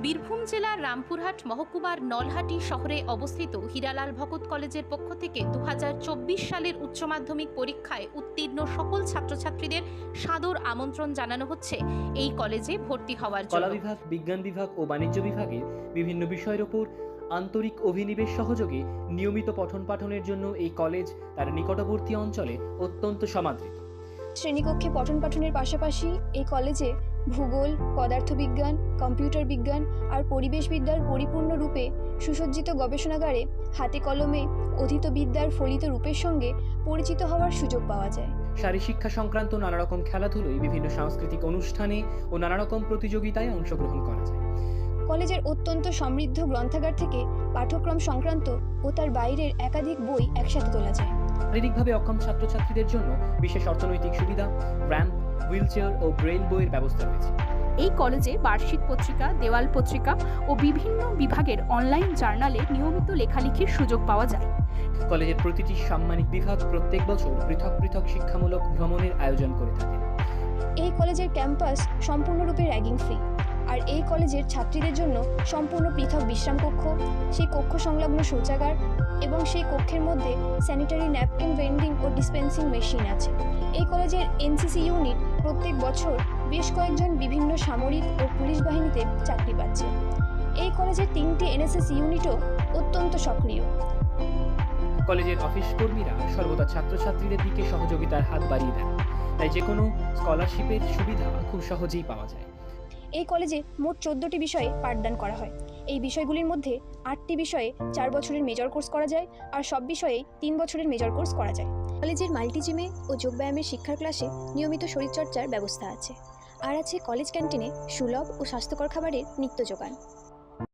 বীরভূম জেলার রামপুরহাট মহকুমার নলহাটি শহরে অবস্থিত হীরালাল ভগত কলেজের পক্ষ থেকে 2024 সালের উচ্চ মাধ্যমিক পরীক্ষায় উত্তীর্ণ সকল ছাত্রছাত্রীদের সাদর আমন্ত্রণ জানানো হচ্ছে এই কলেজে ভর্তি হওয়ার জন্য। কলা বিভাগ, বিজ্ঞান বিভাগ ও বাণিজ্য বিভাগে বিভিন্ন বিষয়ের উপর আন্তরিক অভিনিবেশ সহযোগে নিয়মিত পঠন পাঠনের জন্য এই কলেজ তার নিকটবর্তী অঞ্চলে অত্যন্ত সমাদৃত। শ্রেণীকক্ষে পঠন পাঠনের পাশাপাশি এই কলেজে ভূগোল, পদার্থবিজ্ঞান, কম্পিউটার বিজ্ঞান আর পরিবেশবিদ্যার পরিপূর্ণরূপে সুসজ্জিত গবেষণাগারে হাতে কলমে অধীত বিদ্যার ফলিত রূপের সঙ্গে পরিচিত হওয়ার সুযোগ পাওয়া যায়। শারীরশিক্ষা সংক্রান্ত নানা রকম খেলাধুলোয়, বিভিন্ন সাংস্কৃতিক অনুষ্ঠানে ও নানা রকম প্রতিযোগিতায় অংশগ্রহণ করা যায়। কলেজের অত্যন্ত সমৃদ্ধ গ্রন্থাগার থেকে পাঠ্যক্রম সংক্রান্ত ও তার বাইরের একাধিক বই একসাথে তোলা যায়। শারীরিকভাবে অক্ষম ছাত্রছাত্রীদের জন্য বিশেষ অর্থনৈতিক সুবিধা, র্যাম্প, হুইলচেয়ার ও ব্রেইল বইয়ের ব্যবস্থা রয়েছে। এই কলেজে বার্ষিক পত্রিকা, দেওয়াল পত্রিকা ও বিভিন্ন বিভাগের অনলাইন জার্নালে নিয়মিত লেখালেখির সুযোগ পাওয়া যায়। কলেজের প্রতিটি সাম্মানিক বিভাগ প্রত্যেক বছর পৃথক পৃথক শিক্ষামূলক ভ্রমণের আয়োজন করে থাকে। এই কলেজের ক্যাম্পাস সম্পূর্ণরূপে র্যাগিং ফ্রি, আর এই কলেজের ছাত্রীদের জন্য সম্পূর্ণ পৃথক বিশ্রাম কক্ষ, সেই কক্ষ সংলগ্ন শৌচাগার এবং সেই কক্ষের মধ্যে স্যানিটারি ন্যাপকিন ভেন্ডিং ও ডিসপেন্সিং মেশিন আছে। এই কলেজের এনসিসি ইউনিট প্রত্যেক বছর বেশ কয়েকজন বিভিন্ন সামরিক ও পুলিশ বাহিনীতে চাকরি পাচ্ছে। এই কলেজের 3টি এনএসএস ইউনিটও অত্যন্ত সক্রিয়। কলেজের অফিস কর্মীরা সর্বদা ছাত্রছাত্রীদের দিকে সহযোগিতার হাত বাড়িয়ে দেন, তাই যে কোনো স্কলারশিপের সুবিধা খুব সহজেই পাওয়া যায়। এই কলেজে মোট 14টি বিষয়ে পাঠদান করা হয়। এই বিষয়গুলির মধ্যে 8টি বিষয়ে 4 বছরের মেজর কোর্স করা যায়, আর সব বিষয়েই 3 বছরের মেজর কোর্স করা যায়। কলেজের মাল্টিজিমে ও যোগব্যায়ামের শিক্ষার ক্লাসে নিয়মিত শরীরচর্চার ব্যবস্থা আছে, আর আছে কলেজ ক্যান্টিনে সুলভ ও স্বাস্থ্যকর খাবারের নিত্য যোগান।